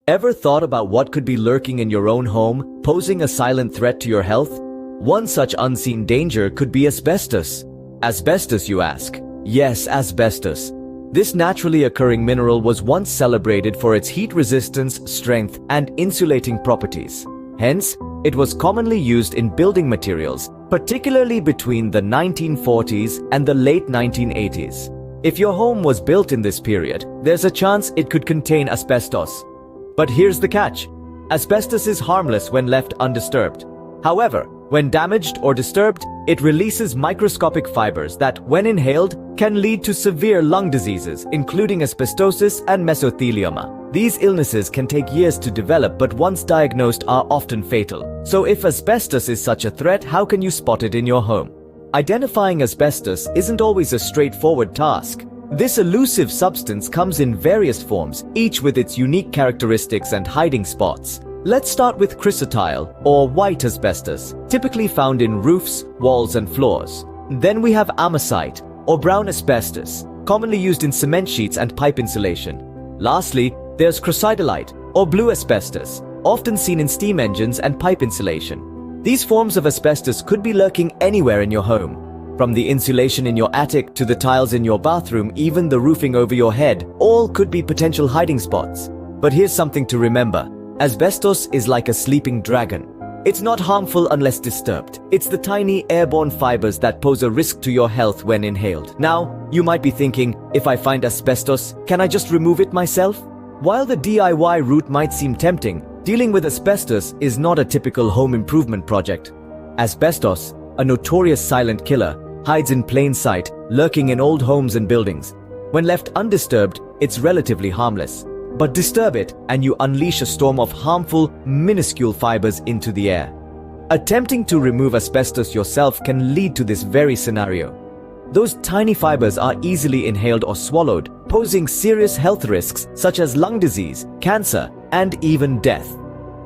Ever thought about what could be lurking in your own home, posing a silent threat to your health? One such unseen danger could be asbestos. Asbestos, you ask? Yes, asbestos. This naturally occurring mineral was once celebrated for its heat resistance, strength, and insulating properties. Hence, it was commonly used in building materials, particularly between the 1940s and the late 1980s. If your home was built in this period, there's a chance it could contain asbestos. But here's the catch. Asbestos is harmless when left undisturbed. However, when damaged or disturbed, it releases microscopic fibers that, when inhaled, can lead to severe lung diseases, including asbestosis and mesothelioma. These illnesses can take years to develop, but once diagnosed are often fatal. So if asbestos is such a threat, how can you spot it in your home? Identifying asbestos isn't always a straightforward task. This elusive substance comes in various forms, each with its unique characteristics and hiding spots. Let's start with chrysotile, or white asbestos, typically found in roofs, walls, and floors. Then we have amosite, or brown asbestos, commonly used in cement sheets and pipe insulation. Lastly, there's chrysotile, or blue asbestos, often seen in steam engines and pipe insulation. These forms of asbestos could be lurking anywhere in your home. From the insulation in your attic to the tiles in your bathroom, even the roofing over your head, all could be potential hiding spots. But here's something to remember. Asbestos is like a sleeping dragon. It's not harmful unless disturbed. It's the tiny airborne fibers that pose a risk to your health when inhaled. Now, you might be thinking, if I find asbestos, can I just remove it myself? While the DIY route might seem tempting, dealing with asbestos is not a typical home improvement project. Asbestos, a notorious silent killer, hides in plain sight, lurking in old homes and buildings. When left undisturbed, it's relatively harmless. But disturb it, and you unleash a storm of harmful, minuscule fibers into the air. Attempting to remove asbestos yourself can lead to this very scenario. Those tiny fibers are easily inhaled or swallowed, posing serious health risks such as lung disease, cancer, and even death.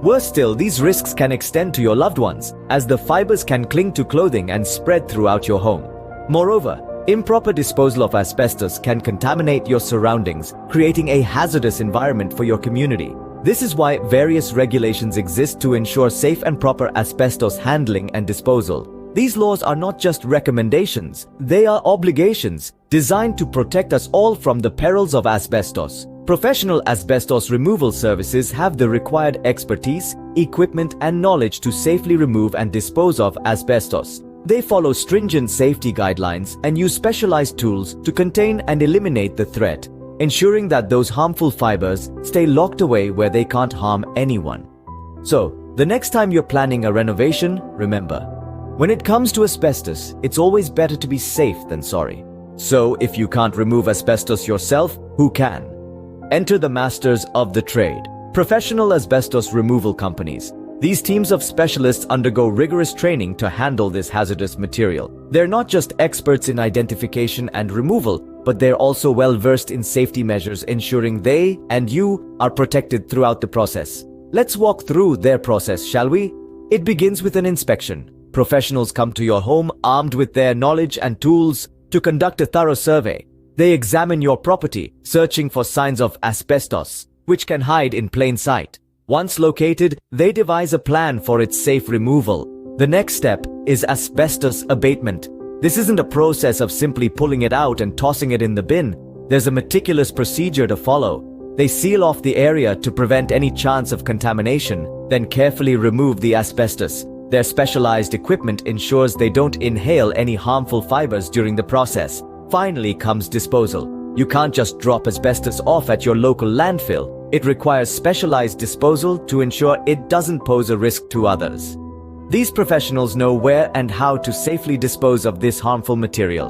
Worse still, these risks can extend to your loved ones, as the fibers can cling to clothing and spread throughout your home. Moreover, improper disposal of asbestos can contaminate your surroundings, creating a hazardous environment for your community. This is why various regulations exist to ensure safe and proper asbestos handling and disposal. These laws are not just recommendations, they are obligations designed to protect us all from the perils of asbestos. Professional asbestos removal services have the required expertise, equipment, and knowledge to safely remove and dispose of asbestos. They follow stringent safety guidelines and use specialized tools to contain and eliminate the threat, ensuring that those harmful fibers stay locked away where they can't harm anyone. So, the next time you're planning a renovation, remember, when it comes to asbestos, it's always better to be safe than sorry. So, if you can't remove asbestos yourself, who can? Enter the masters of the trade, professional asbestos removal companies. These teams of specialists undergo rigorous training to handle this hazardous material. They're not just experts in identification and removal, but they're also well versed in safety measures, ensuring they and you are protected throughout the process. Let's walk through their process, shall we? It begins with an inspection. Professionals come to your home armed with their knowledge and tools to conduct a thorough survey. They examine your property, searching for signs of asbestos, which can hide in plain sight. Once located, they devise a plan for its safe removal. The next step is asbestos abatement. This isn't a process of simply pulling it out and tossing it in the bin. There's a meticulous procedure to follow. They seal off the area to prevent any chance of contamination, then carefully remove the asbestos. Their specialized equipment ensures they don't inhale any harmful fibers during the process. Finally comes disposal. You can't just drop asbestos off at your local landfill. It requires specialized disposal to ensure it doesn't pose a risk to others. These professionals know where and how to safely dispose of this harmful material.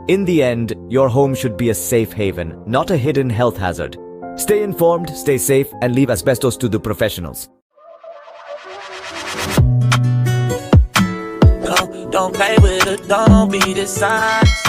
In the end, your home should be a safe haven, not a hidden health hazard. Stay informed, stay safe, and leave asbestos to the professionals. Don't play with it, don't be dishonest.